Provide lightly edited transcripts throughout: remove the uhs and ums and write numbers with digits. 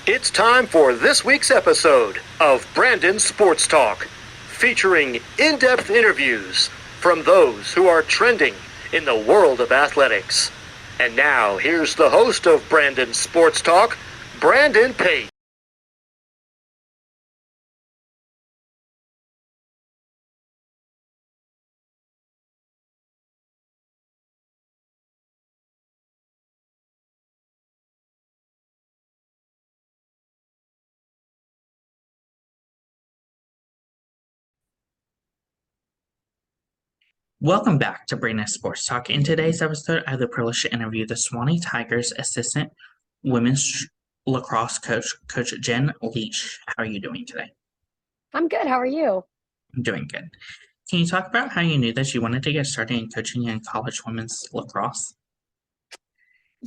It's time for this week's episode of Brandon Sports Talk, featuring in-depth interviews from those who are trending in the world of athletics. And now, here's the host of Brandon Sports Talk, Brandon Pate. Welcome back to Brandon Sports Talk. In today's episode, I have the privilege to interview the Sewanee Tigers assistant women's lacrosse coach, Coach Jen Leahy. How are you doing today? I'm good. How are you? I'm doing good. Can you talk about how you knew that you wanted to get started in coaching in college women's lacrosse?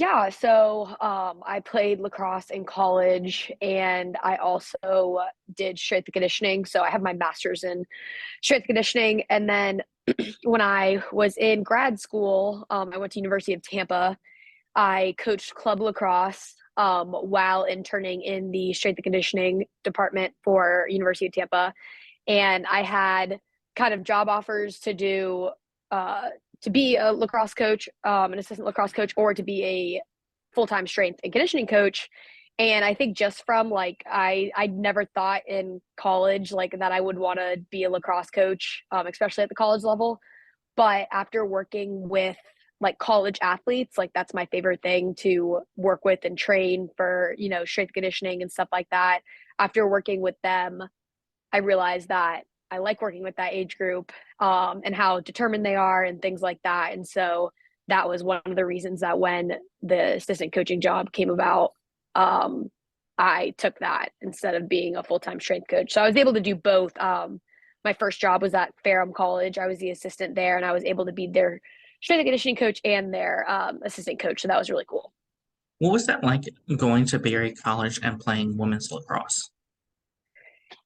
I played lacrosse in college and I also did strength and conditioning. So I have my master's in strength and conditioning. And then when I was in grad school, I went to University of Tampa. I coached club lacrosse while interning in the strength and conditioning department for University of Tampa. And I had kind of job offers to do to be a lacrosse coach, an assistant lacrosse coach, or to be a full-time strength and conditioning coach. And I think just from like I never thought in college like that I would want to be a lacrosse coach, especially at the college level. But after working with like college athletes, like that's my favorite thing to work with and train for, strength conditioning and stuff like that. After working with them, I realized that I like working with that age group, and how determined they are and things like that. And so that was one of the reasons that when the assistant coaching job came about, um, I took that instead of being a full time strength coach. So I was able to do both. My first job was at Ferrum College. I was the assistant there, and I was able to be their strength and conditioning coach and their assistant coach. So that was really cool. What was that like going to Berry College and playing women's lacrosse?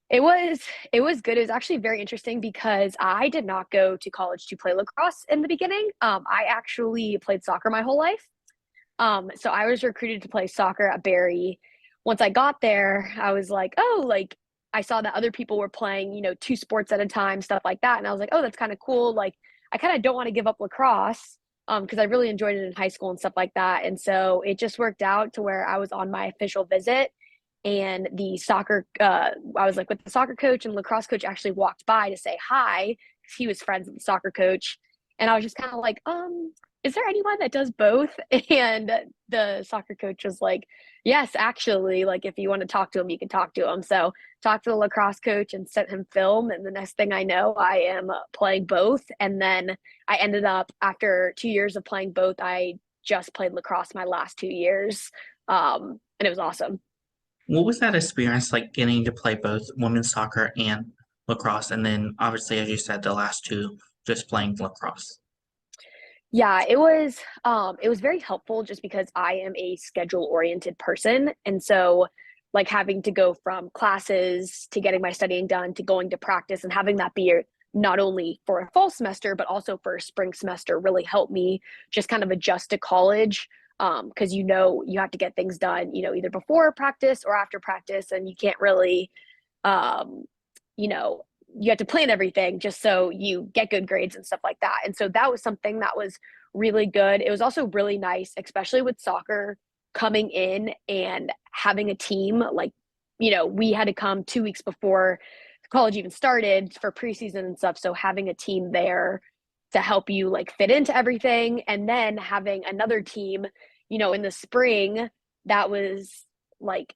It was it was good. It was actually very interesting because I did not go to college to play lacrosse in the beginning. I actually played soccer my whole life. So I was recruited to play soccer at Barry. Once I got there, I was like, oh, like I saw that other people were playing, two sports at a time, stuff like that. And I was like, oh, that's kind of cool. Like I kind of don't want to give up lacrosse, because I really enjoyed it in high school and stuff like that. And so it just worked out to where I was on my official visit, and the soccer I was like with the soccer coach, and lacrosse coach actually walked by to say hi because he was friends with the soccer coach. And I was just kind of like, is there anyone that does both? And the soccer coach was like, yes, actually, like if you want to talk to him, you can talk to him. So talked to the lacrosse coach and sent him film, and the next thing I know, I am playing both. And then I ended up, after 2 years of playing both, I just played lacrosse my last 2 years, and it was awesome. What was that experience like getting to play both women's soccer and lacrosse? And then obviously, as you said, the last two just playing lacrosse. Yeah, it was very helpful just because I am a schedule oriented person. And so like having to go from classes to getting my studying done to going to practice and having that be not only for a fall semester but also for a spring semester really helped me just kind of adjust to college, because you have to get things done, either before practice or after practice, and you can't really um, you know, you have to plan everything just so you get good grades and stuff like that. And so that was something that was really good. It was also really nice, especially with soccer, coming in and having a team. Like, we had to come 2 weeks before college even started for preseason and stuff. So having a team there to help you like fit into everything, and then having another team, in the spring that was like,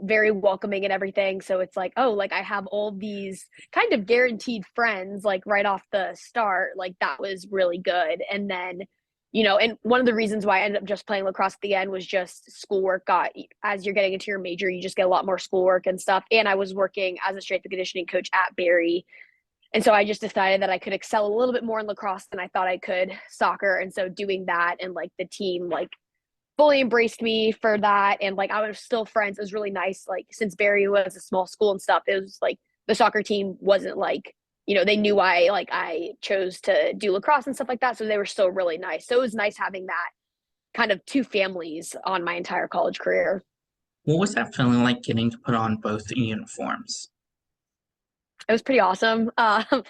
very welcoming and everything. So it's like, oh, like I have all these kind of guaranteed friends like right off the start. Like that was really good. And then, and one of the reasons why I ended up just playing lacrosse at the end was just schoolwork got, as you're getting into your major, you just get a lot more schoolwork and stuff. And I was working as a strength and conditioning coach at Barry. And so I just decided that I could excel a little bit more in lacrosse than I thought I could soccer. And so doing that, and like the team like fully embraced me for that. And like I was still friends. It was really nice. Like since Barry was a small school and stuff, it was like the soccer team wasn't like, they knew I chose to do lacrosse and stuff like that. So they were still really nice. So it was nice having that kind of two families on my entire college career. What was that feeling like getting to put on both uniforms? It was pretty awesome. I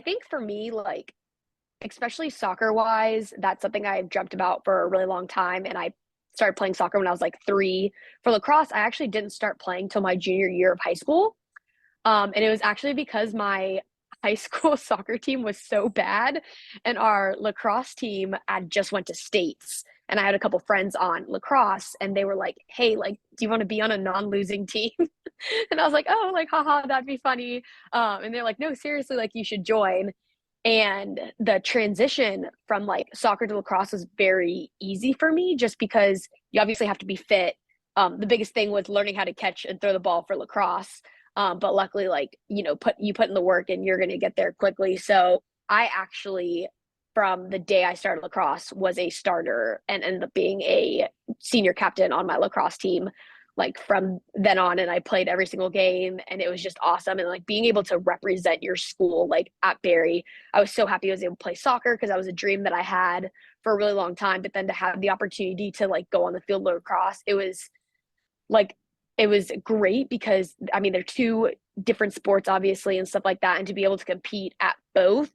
think for me, like, especially soccer wise, that's something I've dreamt about for a really long time. And I started playing soccer when I was like 3. For lacrosse, I actually didn't start playing till my junior year of high school. And it was actually because my high school soccer team was so bad, and our lacrosse team had just went to states. And I had a couple friends on lacrosse, and they were like, "Hey, like, do you want to be on a non-losing team?" And I was like, "Oh, like, haha, that'd be funny." And they're like, "No, seriously, like, you should join." And the transition from like soccer to lacrosse was very easy for me, just because you obviously have to be fit. The biggest thing was learning how to catch and throw the ball for lacrosse. But luckily, like, put in the work and you're going to get there quickly. So I actually, from the day I started lacrosse, was a starter and ended up being a senior captain on my lacrosse team, like from then on. And I played every single game, and it was just awesome. And like being able to represent your school, like at Barry, I was so happy I was able to play soccer, because that was a dream that I had for a really long time. But then to have the opportunity to like go on the field of lacrosse, like it was great, because I mean they're two different sports obviously and stuff like that, and to be able to compete at both,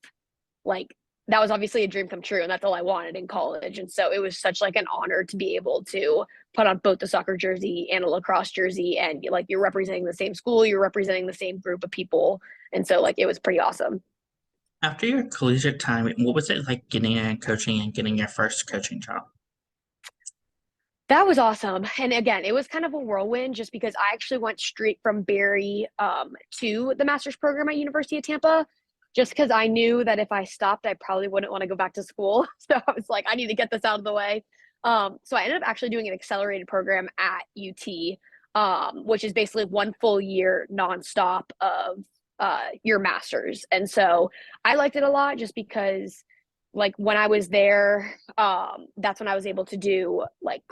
like, that was obviously a dream come true, and that's all I wanted in college. And so it was such like an honor to be able to put on both the soccer jersey and a lacrosse jersey, and like you're representing the same school, you're representing the same group of people, and so like it was pretty awesome. After your collegiate time, what was it like getting in coaching and getting your first coaching job? That was awesome. And again, it was kind of a whirlwind, just because I actually went straight from Barry to the master's program at University of Tampa, just because I knew that if I stopped, I probably wouldn't want to go back to school. So I was like, I need to get this out of the way. So I ended up actually doing an accelerated program at UT, which is basically 1 full year nonstop of your master's. And so I liked it a lot, just because like when I was there, that's when I was able to do like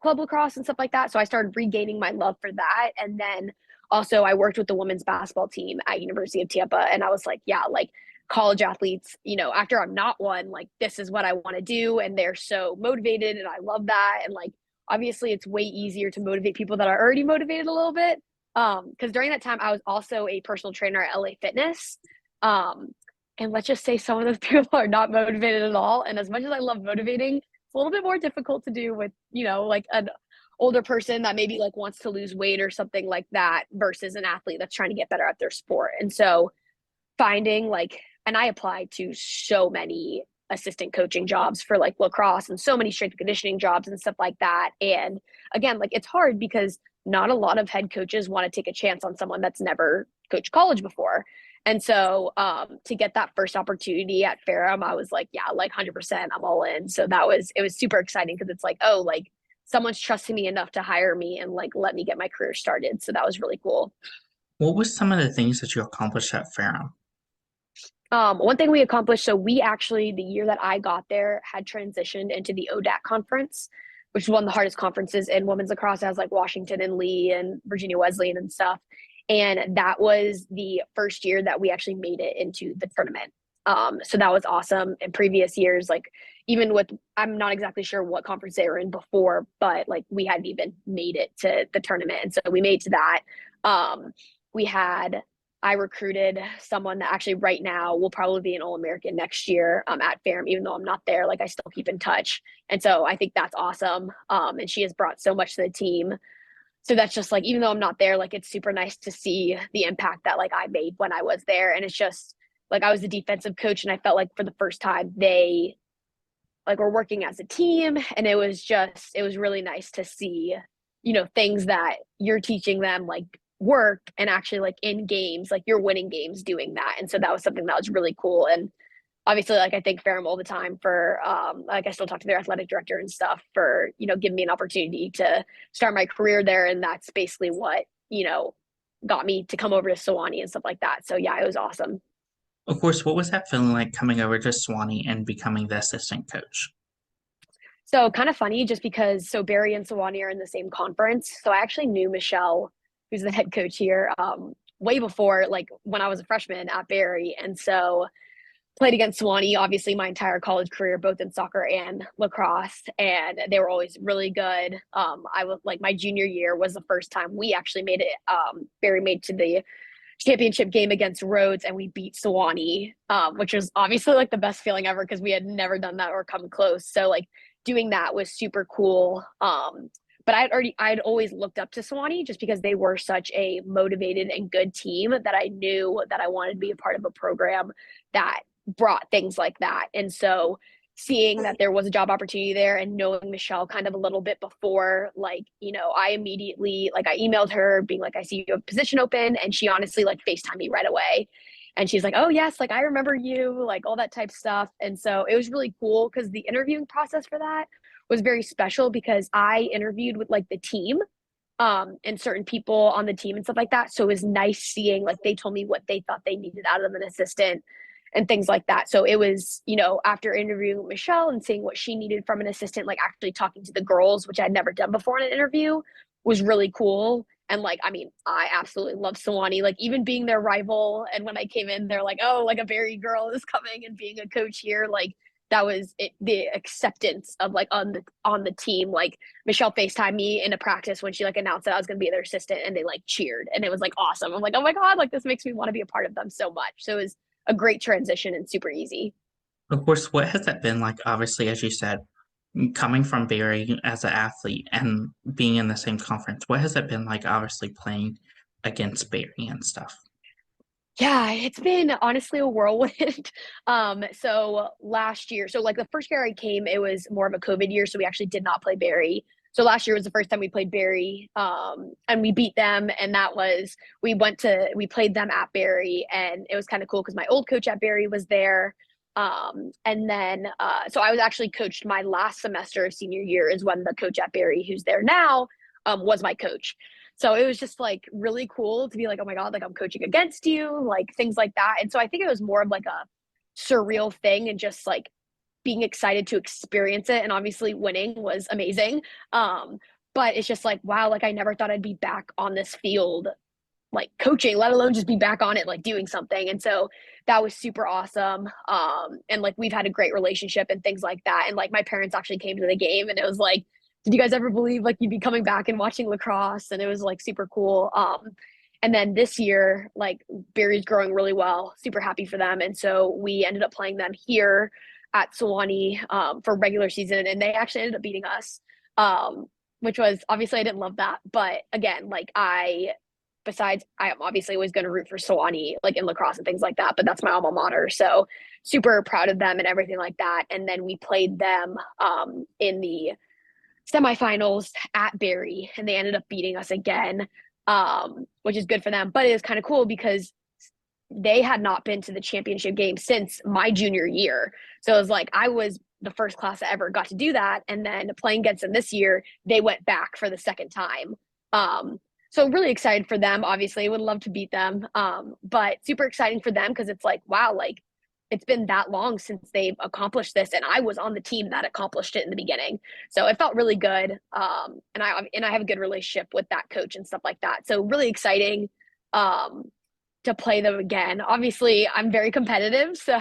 club lacrosse and stuff like that. So I started regaining my love for that. And then also I worked with the women's basketball team at University of Tampa, and I was like, yeah, like college athletes, after I'm not one, like this is what I want to do, and they're so motivated, and I love that. And like obviously it's way easier to motivate people that are already motivated a little bit. Because during that time I was also a personal trainer at LA Fitness. Um, and let's just say some of those people are not motivated at all. And as much as I love motivating, it's a little bit more difficult to do with, like an older person that maybe like wants to lose weight or something like that, versus an athlete that's trying to get better at their sport. And so finding like, and I applied to so many assistant coaching jobs for like lacrosse, and so many strength and conditioning jobs and stuff like that. And again, like it's hard, because not a lot of head coaches want to take a chance on someone that's never coached college before. And so to get that first opportunity at Ferrum, I was like, yeah, like 100%, I'm all in. So it was super exciting, because it's like, oh, like someone's trusting me enough to hire me and like let me get my career started. So that was really cool. What was some of the things that you accomplished at Ferrum? One thing we accomplished, so we actually, the year that I got there, had transitioned into the ODAC conference, which is one of the hardest conferences in women's lacrosse, as like Washington and Lee and Virginia Wesleyan and stuff. And that was the first year that we actually made it into the tournament. So that was awesome. In previous years, like even with, I'm not exactly sure what conference they were in before, but like we hadn't even made it to the tournament. And so we made to that. We had I recruited someone that actually right now will probably be an All-American next year at Ferrum, even though I'm not there. Like I still keep in touch. And so I think that's awesome. And she has brought so much to the team. So that's just like, even though I'm not there, like it's super nice to see the impact that like I made when I was there. And it's just like I was the defensive coach, and I felt like for the first time they like were working as a team. And it was really nice to see, things that you're teaching them like work, and actually like in games, like you're winning games doing that. And so that was something that was really cool. And obviously, like I thank Ferrum all the time for like I still talk to their athletic director and stuff for, giving me an opportunity to start my career there. And that's basically what, got me to come over to Sewanee and stuff like that. So yeah, it was awesome. Of course, what was that feeling like coming over to Sewanee and becoming the assistant coach? So kind of funny, just because so Barry and Sewanee are in the same conference. So I actually knew Michelle, who's the head coach here, way before like when I was a freshman at Barry. And so played against Sewanee, obviously, my entire college career, both in soccer and lacrosse, and they were always really good. I was like, my junior year was the first time we actually made it. Barry made to the championship game against Rhodes, and we beat Sewanee, which was obviously like the best feeling ever because we had never done that or come close. So like doing that was super cool. But I'd always looked up to Sewanee just because they were such a motivated and good team that I knew that I wanted to be a part of a program that brought things like that. And so seeing that there was a job opportunity there and knowing Michelle kind of a little bit before, like, I immediately, like, I emailed her being like, I see you have a position open. And she honestly like FaceTimed me right away. And she's like, oh yes, like I remember you, like all that type of stuff. And so it was really cool because the interviewing process for that was very special because I interviewed with like the team and certain people on the team and stuff like that. So it was nice seeing like they told me what they thought they needed out of an assistant and things like that. So it was, after interviewing Michelle and seeing what she needed from an assistant, like actually talking to the girls, which I'd never done before in an interview, was really cool. And like, I mean, I absolutely love Sewanee, like even being their rival. And when I came in, they're like, oh, like a Barry girl is coming and being a coach here. Like that was it, the acceptance of like on the team. Like Michelle FaceTimed me in a practice when she like announced that I was going to be their assistant, and they like cheered, and it was like awesome. I'm like, oh my God, like this makes me want to be a part of them so much. So it was a great transition and super easy. Of course, what has that been like? Obviously, as you said, coming from Barry as an athlete and being in the same conference, what has that been like? Obviously, playing against Barry and stuff. Yeah, it's been honestly a whirlwind. So last year, so like the first year I came, it was more of a COVID year, so we actually did not play Barry. So last year was the first time we played Barry, and we beat them. And that was we played them at Barry, and it was kind of cool because my old coach at Barry was there. And then so I was actually coached my last semester of senior year is when the coach at Barry, who's there now, was my coach. So it was just like really cool to be like, oh my God, like I'm coaching against you, like things like that. And so I think it was more of like a surreal thing and just like being excited to experience it. And obviously winning was amazing. But it's just like, wow, like I never thought I'd be back on this field, like coaching, let alone just be back on it, like doing something. And so that was super awesome. And like we've had a great relationship and things like that. And like my parents actually came to the game, and it was like, did you guys ever believe like you'd be coming back and watching lacrosse? And it was like super cool. And then this year, like Barry's growing really well, super happy for them. And so we ended up playing them here at Sewanee for regular season, and they actually ended up beating us, which was obviously I didn't love that. But again, like besides, I am obviously always going to root for Sewanee, like in lacrosse and things like that, but that's my alma mater. So super proud of them and everything like that. And then we played them in the semifinals at Barry, and they ended up beating us again, which is good for them. But it is kind of cool because they had not been to the championship game since my junior year. So it was like I was the first class that ever got to do that. And then playing against them this year, they went back for the second time. So really excited for them. Obviously, would love to beat them, but super exciting for them because it's like, wow, like it's been that long since they've accomplished this, and I was on the team that accomplished it in the beginning. So it felt really good, and I have a good relationship with that coach and stuff like that. So really exciting to play them again. Obviously, I'm very competitive, so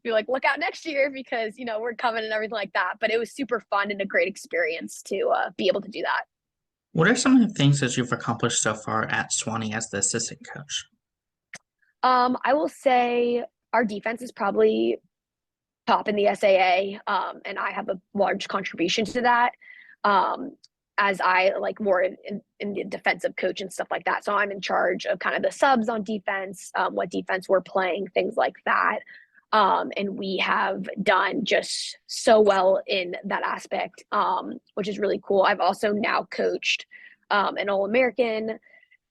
be like, look out next year because we're coming and everything like that. But it was super fun and a great experience to be able to do that. What are some of the things that you've accomplished so far at Sewanee as the assistant coach? I will say our defense is probably top in the SAA, and I have a large contribution to that, as I like more in the defensive coach and stuff like that. So I'm in charge of kind of the subs on defense, what defense we're playing, things like that. And we have done just so well in that aspect, which is really cool. I've also now coached an All-American,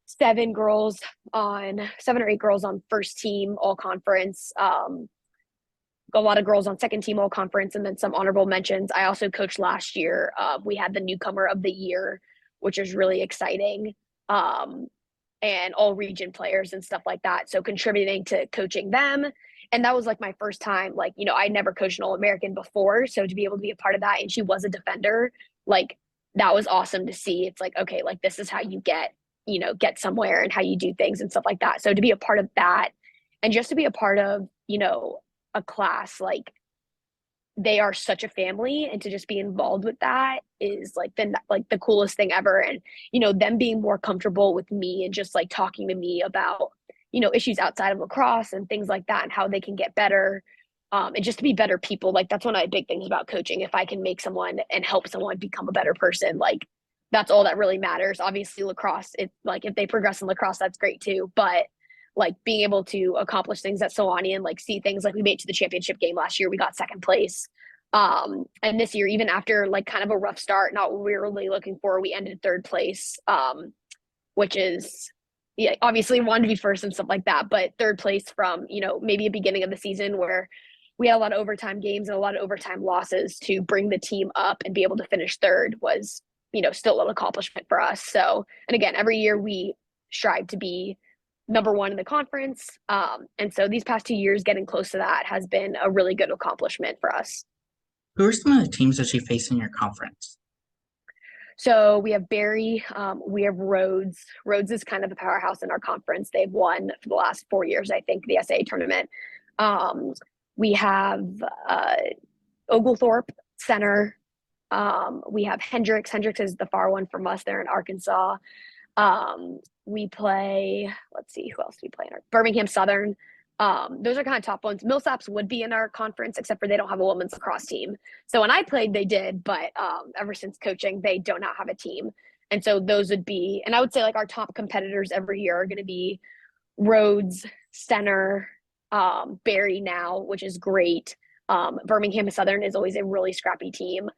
7 or 8 girls on first team all conference, a lot of girls on second team all conference, and then some honorable mentions. I also coached last year. We had the newcomer of the year, which is really exciting, and all region players and stuff like that. So contributing to coaching them. And that was like my first time, like, I never coached an All-American before. So to be able to be a part of that, and she was a defender, like that was awesome to see. It's like, okay, like this is how you get somewhere and how you do things and stuff like that. So to be a part of that, and just to be a part of, a class, like they are such a family, and to just be involved with that is like the coolest thing ever. And them being more comfortable with me and just like talking to me about issues outside of lacrosse and things like that and how they can get better, and just to be better people. Like that's one of my big things about coaching. If I can make someone and help someone become a better person, like that's all that really matters. Obviously lacrosse, it's like if they progress in lacrosse, that's great too, but like being able to accomplish things at Sewanee and like see things like we made it to the championship game last year, we got second place. And this year, even after like kind of a rough start, not what we were really looking for, we ended third place, which is, yeah, obviously wanted to be first and stuff like that, but third place from, maybe a beginning of the season where we had a lot of overtime games and a lot of overtime losses to bring the team up and be able to finish third was, still an accomplishment for us. So, and again, every year we strive to be number one in the conference. And so these past 2 years, getting close to that has been a really good accomplishment for us. Who are some of the teams that you face in your conference? So we have Barry, we have Rhodes. Rhodes is kind of the powerhouse in our conference. They've won for the last 4 years, I think, the SAA tournament. We have Oglethorpe Center. We have Hendricks. Hendricks is the far one from us. They're in Arkansas. We play, let's see, who else do we play in our Birmingham Southern. Those are kind of top ones. Millsaps would be in our conference, except for they don't have a women's lacrosse team. So when I played, they did, but ever since coaching, they do not have a team. And so those would be, and I would say like our top competitors every year are going to be Rhodes, Center, Barry now, which is great. Birmingham Southern is always a really scrappy team.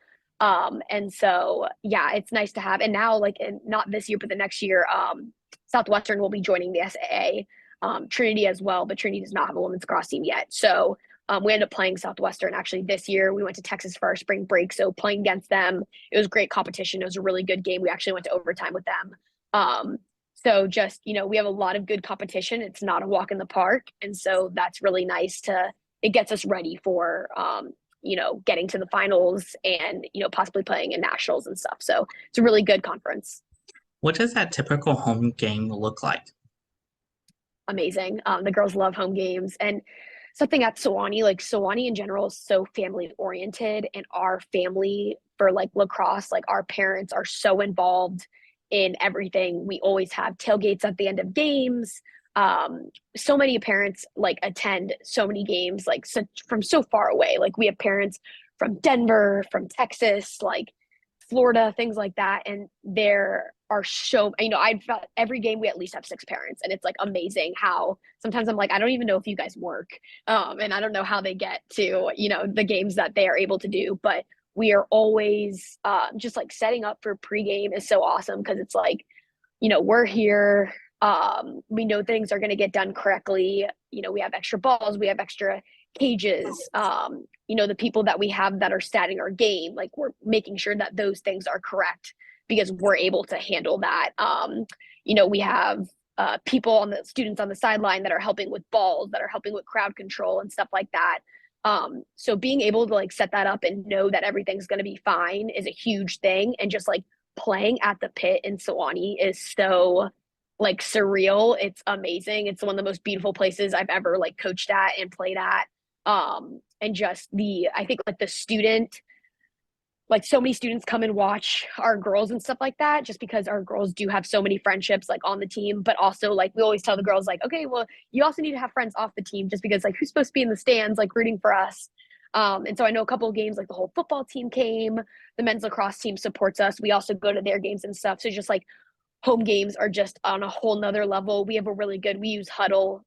And so, yeah, it's nice to have. And now, like, not this year, but the next year, Southwestern will be joining the SAA, Trinity as well, but Trinity does not have a women's lacrosse team yet. So we ended up playing Southwestern actually this year. We went to Texas for our spring break. So playing against them, it was great competition. It was a really good game. We actually went to overtime with them. So just, we have a lot of good competition. It's not a walk in the park. And so that's really nice it gets us ready for, getting to the finals and, possibly playing in nationals and stuff. So it's a really good conference. What does that typical home game look like? Amazing. The girls love home games, and something at Sewanee, like Sewanee in general is so family oriented, and our family for like lacrosse, like our parents are so involved in everything. We always have tailgates at the end of games. So many parents like attend so many games, like from so far away. Like we have parents from Denver, from Texas, like Florida, things like that. And there are so, I've felt every game we at least have 6 parents, and it's like amazing how sometimes I'm like, I don't even know if you guys work. And I don't know how they get to, the games that they are able to do, but we are always just like setting up for pregame is so awesome. Cause it's like, we're here. We know things are going to get done correctly. We have extra balls, we have extra cages. The people that we have that are statting our game, like we're making sure that those things are correct because we're able to handle that. We have students on the sideline that are helping with balls, that are helping with crowd control and stuff like that. So being able to like set that up and know that everything's going to be fine is a huge thing. And just like playing at the pit in Sewanee is so like surreal. It's amazing. It's one of the most beautiful places I've ever like coached at and played at. And just I think like the student, like so many students come and watch our girls and stuff like that, just because our girls do have so many friendships like on the team, but also like we always tell the girls like, okay, well, you also need to have friends off the team, just because like who's supposed to be in the stands like rooting for us. And so I know a couple of games like the whole football team came, the men's lacrosse team supports us. We also go to their games and stuff. So just like home games are just on a whole nother level. We use Huddle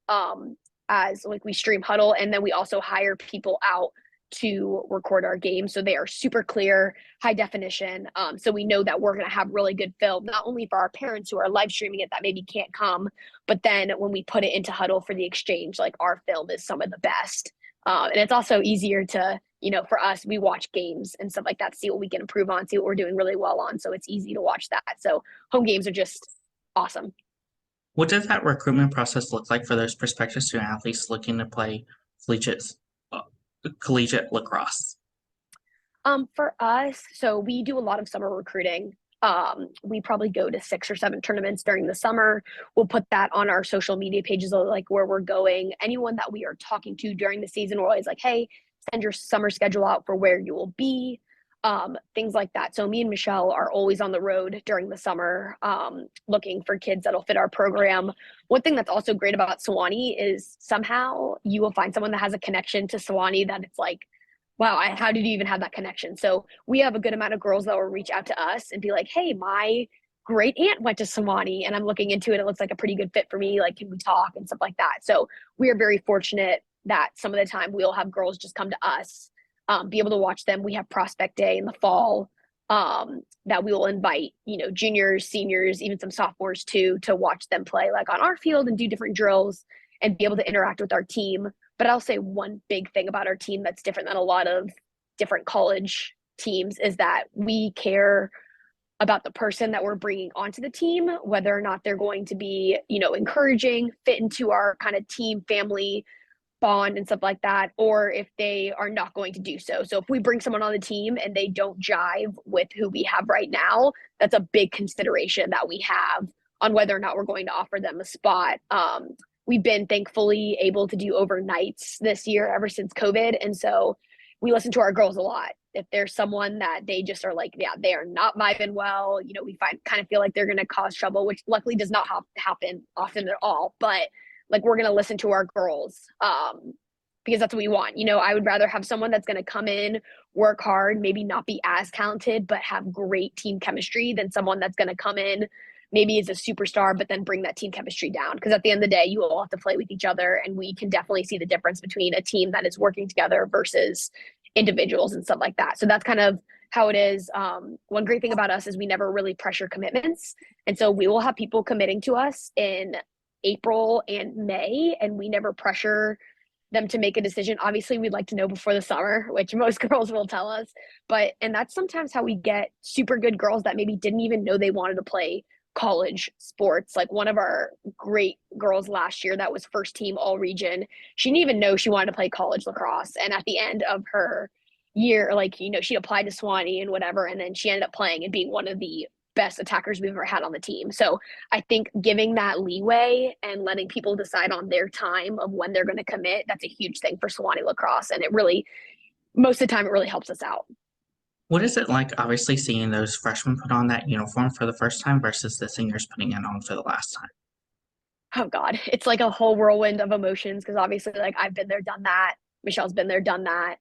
as like we stream Huddle, and then we also hire people out to record our games. So they are super clear, high definition. So we know that we're going to have really good film, not only for our parents who are live streaming it that maybe can't come, but then when we put it into Huddle for the exchange, like our film is some of the best. And it's also easier to, for us, we watch games and stuff like that, see what we can improve on, see what we're doing really well on. So it's easy to watch that. So home games are just awesome. What does that recruitment process look like for those prospective student athletes looking to play collegiate lacrosse? For us, so we do a lot of summer recruiting. We probably go to 6 or 7 tournaments during the summer. We'll put that on our social media pages of like where we're going. Anyone that we are talking to during the season, we're always like, hey, send your summer schedule out for where you will be, things like that. So me and Michelle are always on the road during the summer, looking for kids that'll fit our program. One thing that's also great about Sewanee is somehow you will find someone that has a connection to Sewanee that it's like, wow, how did you even have that connection? So we have a good amount of girls that will reach out to us and be like, hey, my great aunt went to Sewanee and I'm looking into it. It looks like a pretty good fit for me. Like, can we talk and stuff like that? So we are very fortunate that some of the time we'll have girls just come to us, be able to watch them. We have prospect day in the fall, that we will invite, juniors, seniors, even some sophomores too, to watch them play like on our field and do different drills and be able to interact with our team. But I'll say one big thing about our team that's different than a lot of different college teams is that we care about the person that we're bringing onto the team, whether or not they're going to be, encouraging, fit into our kind of team family bond and stuff like that, or if they are not going to do so. So if we bring someone on the team and they don't jive with who we have right now, that's a big consideration that we have on whether or not we're going to offer them a spot. We've been thankfully able to do overnights this year ever since COVID. And so we listen to our girls a lot. If there's someone that they just are like, yeah, they are not vibing well, we kind of feel like they're going to cause trouble, which luckily does not happen often at all. But like, we're going to listen to our girls, because that's what we want. I would rather have someone that's going to come in, work hard, maybe not be as talented, but have great team chemistry than someone that's going to come in, maybe is a superstar, but then bring that team chemistry down. Because at the end of the day, you all have to play with each other. And we can definitely see the difference between a team that is working together versus individuals and stuff like that. So that's kind of how it is. One great thing about us is we never really pressure commitments. And so we will have people committing to us in April and May, and we never pressure them to make a decision. Obviously, we'd like to know before the summer, which most girls will tell us. And that's sometimes how we get super good girls that maybe didn't even know they wanted to play college sports. Like one of our great girls last year that was first team all region, she didn't even know she wanted to play college lacrosse. And at the end of her year, she applied to Sewanee and whatever, and then she ended up playing and being one of the best attackers we've ever had on the team. So I think giving that leeway and letting people decide on their time of when they're going to commit, that's a huge thing for Sewanee lacrosse. And it really, most of the time, it really helps us out. What is it like, obviously, seeing those freshmen put on that uniform for the first time versus the seniors putting it on for the last time? Oh God, it's like a whole whirlwind of emotions because obviously, like, I've been there, done that. Michelle's been there, done that.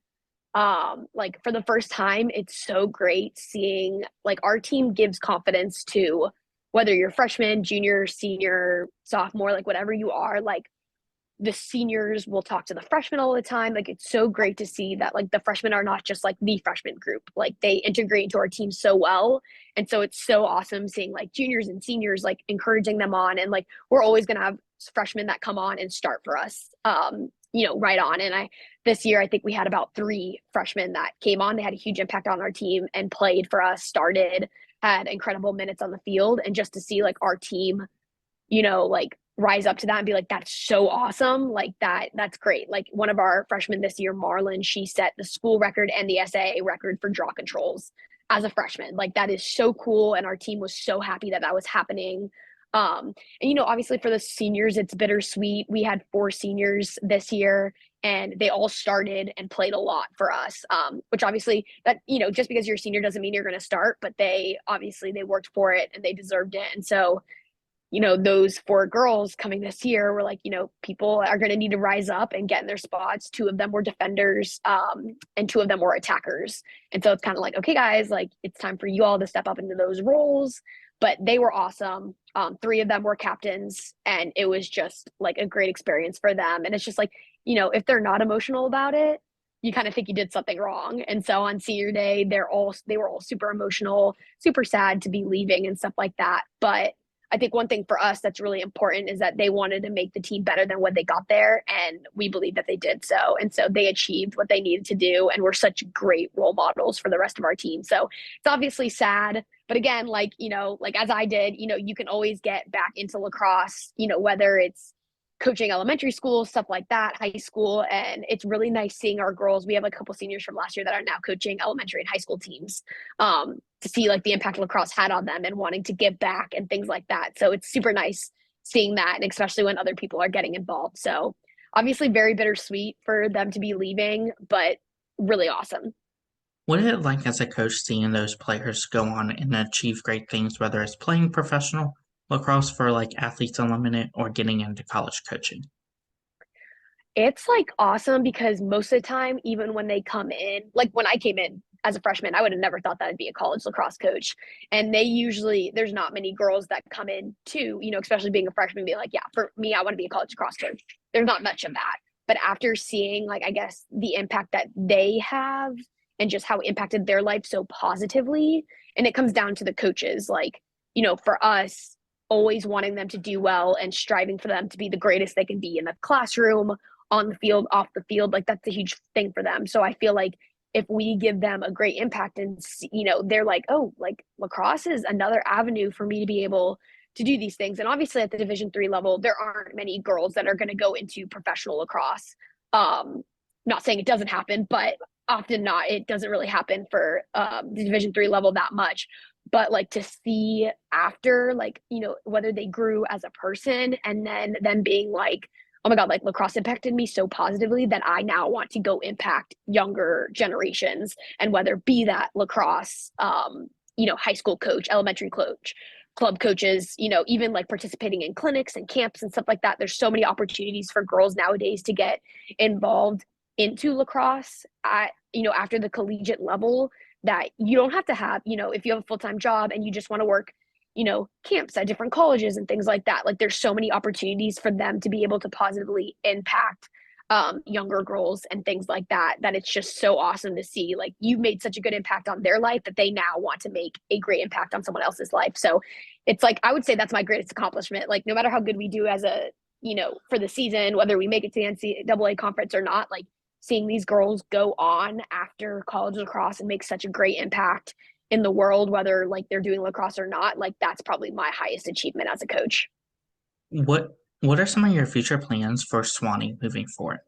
Like for the first time, it's so great seeing like our team gives confidence to whether you're freshman, junior, senior, sophomore, like whatever you are, like the seniors will talk to the freshmen all the time. Like it's so great to see that like the freshmen are not just like the freshman group, like they integrate into our team so well. And so it's so awesome seeing like juniors and seniors like encouraging them on, and like we're always going to have freshmen that come on and start for us, right on. And this year I think we had about 3 freshmen that came on. They had a huge impact on our team and played for us, started, had incredible minutes on the field. And just to see like our team, like rise up to that and be like, that's so awesome. Like that's great. Like one of our freshmen this year, Marlon, she set the school record and the SAA record for draw controls as a freshman. Like that is so cool. And our team was so happy that was happening. And obviously for the seniors, it's bittersweet. We had 4 seniors this year and they all started and played a lot for us. Which obviously that, just because you're a senior doesn't mean you're going to start, but they worked for it and they deserved it. And so, those 4 girls coming this year were like, people are going to need to rise up and get in their spots. 2 of them were defenders, and 2 of them were attackers. And so it's kind of like, okay, guys, like it's time for you all to step up into those roles. But they were awesome. 3 of them were captains, and it was just like a great experience for them. And it's just like, if they're not emotional about it, you kind of think you did something wrong. And so on senior day, they were all super emotional, super sad to be leaving and stuff like that. But I think one thing for us that's really important is that they wanted to make the team better than when they got there. And we believe that they did so. And so they achieved what they needed to do and were such great role models for the rest of our team. So it's obviously sad. But again, like as I did, you can always get back into lacrosse, whether it's coaching elementary school, stuff like that, high school. And it's really nice seeing our girls. We have like a couple seniors from last year that are now coaching elementary and high school teams, to see like the impact lacrosse had on them and wanting to give back and things like that. So it's super nice seeing that, and especially when other people are getting involved. So obviously very bittersweet for them to be leaving, but really awesome. What is it like as a coach seeing those players go on and achieve great things, whether it's playing professional lacrosse for like Athletes Unlimited or getting into college coaching? It's like awesome because most of the time, even when they come in, like when I came in as a freshman, I would have never thought that I'd be a college lacrosse coach. And they usually, there's not many girls that come in too, especially being a freshman, be like, yeah, for me, I want to be a college lacrosse coach. There's not much of that. But after seeing, like, I guess the impact that they have and just how it impacted their life so positively, and it comes down to the coaches, like, for us, always wanting them to do well and striving for them to be the greatest they can be in the classroom, on the field, off the field, like that's a huge thing for them. So I feel like if we give them a great impact and, they're like, oh, like lacrosse is another avenue for me to be able to do these things. And obviously at the Division 3 level, there aren't many girls that are going to go into professional lacrosse. Not saying it doesn't happen, but often not. It doesn't really happen for the Division 3 level that much. But like to see after, like, whether they grew as a person and then them being like, oh my God, like lacrosse impacted me so positively that I now want to go impact younger generations, and whether be that lacrosse, high school coach, elementary coach, club coaches, even like participating in clinics and camps and stuff like that. There's so many opportunities for girls nowadays to get involved into lacrosse at, after the collegiate level, that you don't have to have, if you have a full-time job and you just want to work camps at different colleges and things like that. Like there's so many opportunities for them to be able to positively impact younger girls and things like that, that it's just so awesome to see. Like you've made such a good impact on their life that they now want to make a great impact on someone else's life. So it's like, I would say that's my greatest accomplishment. Like no matter how good we do as a, for the season, whether we make it to the NCAA conference or not, like seeing these girls go on after college lacrosse and make such a great impact in the world, whether like they're doing lacrosse or not, like that's probably my highest achievement as a coach. What are some of your future plans for Sewanee moving forward?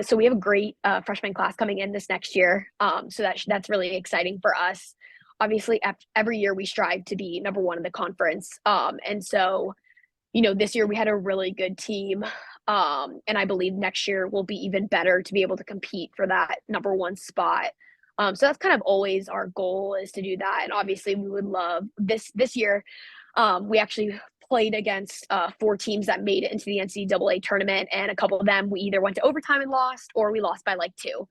So we have a great freshman class coming in this next year. So that's really exciting for us. Obviously, every year we strive to be number one in the conference. And so, this year we had a really good team. And I believe next year will be even better to be able to compete for that number one spot. So that's kind of always our goal, is to do that. And obviously we would love this year. We actually played against 4 teams that made it into the NCAA tournament. And a couple of them, we either went to overtime and lost, or we lost by like 2.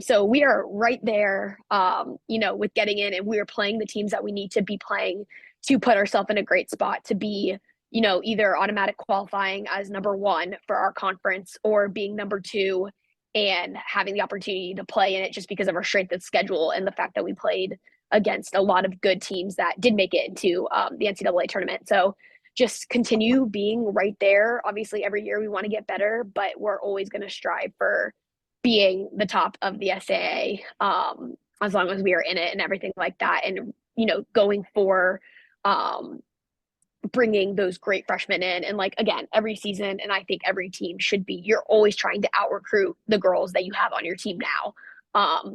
So we are right there, with getting in, and we are playing the teams that we need to be playing to put ourselves in a great spot to be, either automatic qualifying as number 1 for our conference, or being number 2 and having the opportunity to play in it, just because of our strength of schedule and the fact that we played against a lot of good teams that did make it into the NCAA tournament. So just continue being right there. Obviously, every year we want to get better, but we're always going to strive for being the top of the SAA, as long as we are in it and everything like that. And, going for bringing those great freshmen in. And like, again, every season, and I think every team should be, you're always trying to out recruit the girls that you have on your team now,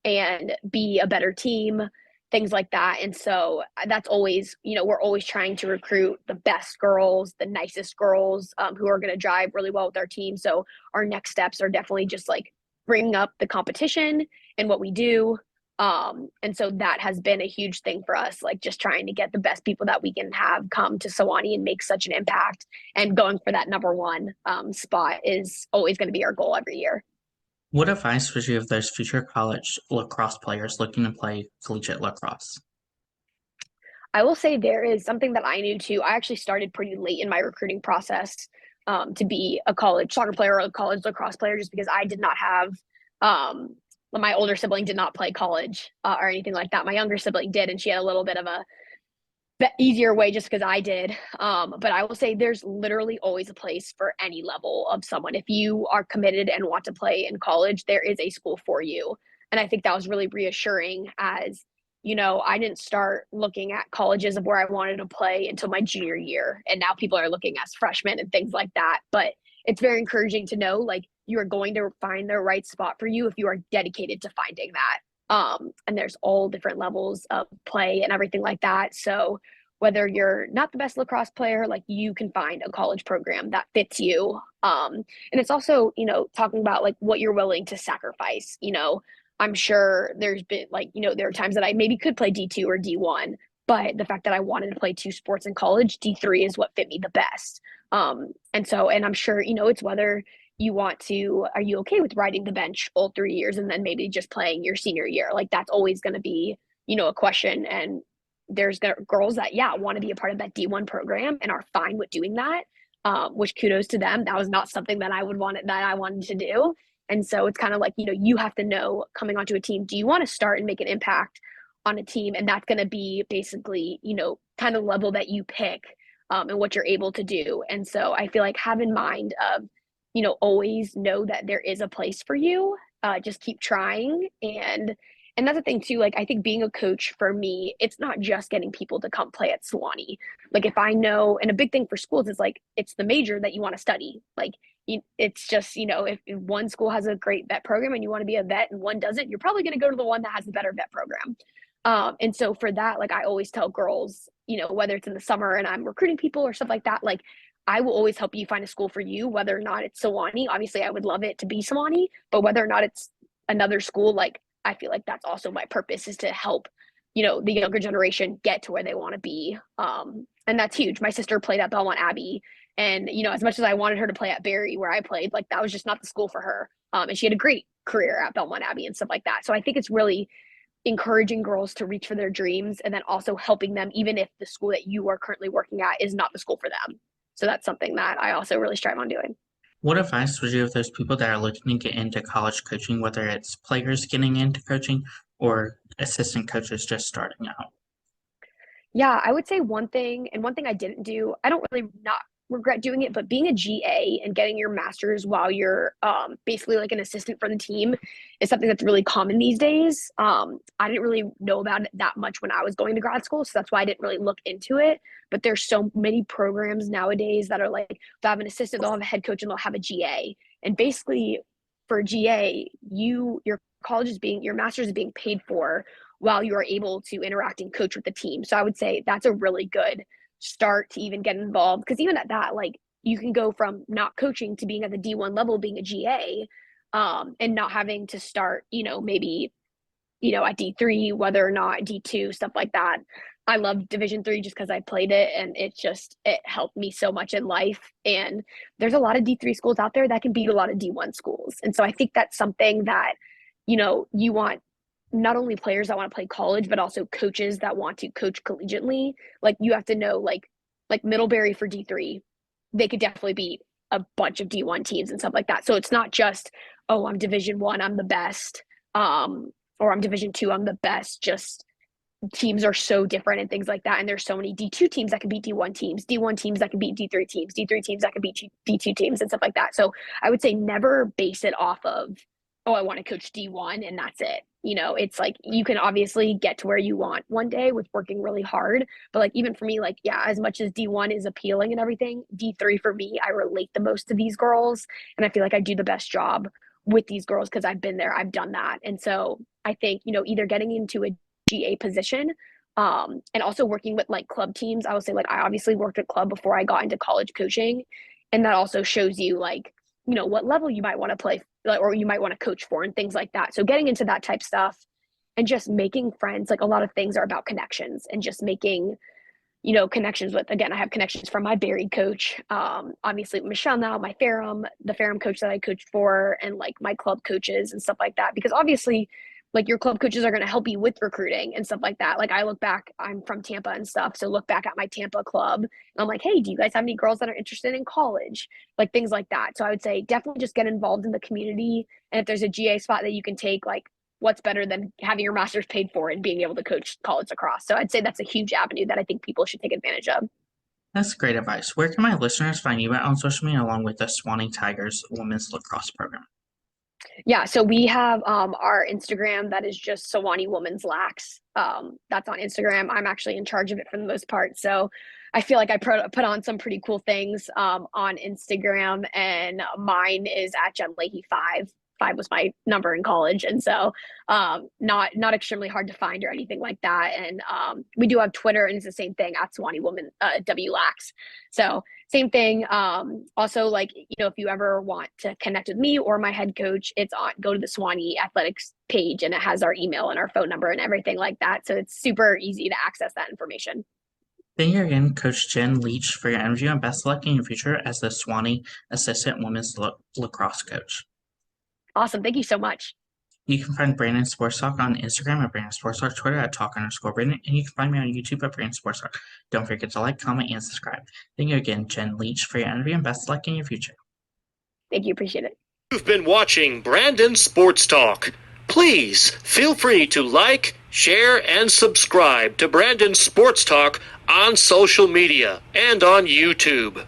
and be a better team, things like that. And so that's always, we're always trying to recruit the best girls, the nicest girls, who are going to jive really well with our team. So our next steps are definitely just like bringing up the competition and what we do. And so that has been a huge thing for us, like just trying to get the best people that we can have come to Sewanee and make such an impact, and going for that number 1 spot is always going to be our goal every year. What advice would you give those future college lacrosse players looking to play collegiate lacrosse? I will say there is something that I knew too. I actually started pretty late in my recruiting process, to be a college soccer player or a college lacrosse player, just because I did not have, my older sibling did not play college or anything like that. My younger sibling did, and she had a little bit of a easier way just because I did. But I will say there's literally always a place for any level of someone. If you are committed and want to play in college, there is a school for you. And I think that was really reassuring, as I didn't start looking at colleges of where I wanted to play until my junior year. And now people are looking as freshmen and things like that. But it's very encouraging to know like you are going to find the right spot for you if you are dedicated to finding that. And there's all different levels of play and everything like that. So whether you're not the best lacrosse player, like you can find a college program that fits you. And it's also, talking about like what you're willing to sacrifice. I'm sure there's been like, there are times that I maybe could play D2 or D1, but the fact that I wanted to play two sports in college, D3 is what fit me the best. And I'm sure, it's whether are you okay with riding the bench all 3 years and then maybe just playing your senior year? Like that's always going to be, a question. And there's girls that, yeah, want to be a part of that D1 program and are fine with doing that. Which kudos to them. That was not something that I wanted to do. And so it's kind of like, you have to know coming onto a team, do you want to start and make an impact on a team? And that's going to be basically, kind of level that you pick and what you're able to do. And so I feel like have in mind of, always know that there is a place for you. Just keep trying. And that's the thing too, like I think being a coach for me, it's not just getting people to come play at Sewanee. Like if I know, and a big thing for schools is like, it's the major that you want to study. Like it's just, if one school has a great vet program and you want to be a vet and one doesn't, you're probably going to go to the one that has the better vet program. And so for that, like I always tell girls, whether it's in the summer and I'm recruiting people or stuff like that, like I will always help you find a school for you, whether or not it's Sewanee. Obviously, I would love it to be Sewanee, but whether or not it's another school, like I feel like that's also my purpose is to help, the younger generation get to where they want to be. And that's huge. My sister played at Belmont Abbey. And, as much as I wanted her to play at Barry where I played, like that was just not the school for her. And she had a great career at Belmont Abbey and stuff like that. So I think it's really encouraging girls to reach for their dreams and then also helping them, even if the school that you are currently working at is not the school for them. So that's something that I also really strive on doing. What advice would you give those people that are looking to get into college coaching, whether it's players getting into coaching or assistant coaches just starting out? Yeah, I would say one thing I didn't do, I don't really not regret doing it, but being a GA and getting your master's while you're basically like an assistant for the team is something that's really common these days. I didn't really know about it that much when I was going to grad school, so that's why I didn't really look into it. But there's so many programs nowadays that are like, they'll have an assistant, they'll have a head coach, and they'll have a GA. And basically for GA, your master's is being paid for while you are able to interact and coach with the team. So I would say that's a really good start to even get involved. Because even at that, like you can go from not coaching to being at the D1 level, being a GA, and not having to start, maybe, at D3, whether or not D2, stuff like that. I love Division 3 just because I played it and it helped me so much in life. And there's a lot of D3 schools out there that can beat a lot of D1 schools. And so I think that's something that, you want not only players that want to play college, but also coaches that want to coach collegiately. Like you have to know, like Middlebury for D3, they could definitely beat a bunch of D1 teams and stuff like that. So it's not just, oh, I'm Division 1, I'm the best, or I'm Division 2, I'm the best. Just teams are so different and things like that. And there's so many D2 teams that can beat D1 teams, D1 teams that can beat D3 teams, D3 teams that can beat D2 teams and stuff like that. So I would say never base it off of, oh, I want to coach D1 and that's it. It's like you can obviously get to where you want one day with working really hard. But like even for me, like, yeah, as much as D1 is appealing and everything, D3 for me, I relate the most to these girls. And I feel like I do the best job with these girls because I've been there, I've done that. And so I think, either getting into a GA position and also working with like club teams. I would say like I obviously worked at club before I got into college coaching. And that also shows you like, what level you might want to play or you might want to coach for and things like that. So getting into that type stuff and just making friends, like a lot of things are about connections and just making, connections with, again, I have connections from my Barry coach, obviously Michelle now, the Ferrum coach that I coached for, and like my club coaches and stuff like that. Because obviously like your club coaches are going to help you with recruiting and stuff like that. Like I look back, I'm from Tampa and stuff. So look back at my Tampa club and I'm like, hey, do you guys have any girls that are interested in college? Like things like that. So I would say definitely just get involved in the community. And if there's a GA spot that you can take, like what's better than having your master's paid for and being able to coach college lacrosse? So I'd say that's a huge avenue that I think people should take advantage of. That's great advice. Where can my listeners find you at on social media along with the Sewanee Tigers women's lacrosse program? Yeah, so we have our Instagram that is just Sewanee Women's Lax. That's on Instagram. I'm actually in charge of it for the most part. So I feel like I put on some pretty cool things on Instagram, and mine is at Jen Leahy 5. 5 was my number in college, and so not extremely hard to find or anything like that. And we do have Twitter, and it's the same thing at Sewanee Woman W Lax. So same thing. Also, like, if you ever want to connect with me or my head coach, it's on go to the Sewanee Athletics page, and it has our email and our phone number and everything like that. So it's super easy to access that information. Thank you again, Coach Jen Leach, for your interview, and best of luck in your future as the Sewanee Assistant Women's Lacrosse Coach. Awesome. Thank you so much. You can find Brandon Sports Talk on Instagram at Brandon Sports Talk, Twitter at Talk_Brandon, and you can find me on YouTube at Brandon Sports Talk. Don't forget to like, comment, and subscribe. Thank you again, Jen Leach, for your interview, and best of luck in your future. Thank you. Appreciate it. You've been watching Brandon Sports Talk. Please feel free to like, share, and subscribe to Brandon Sports Talk on social media and on YouTube.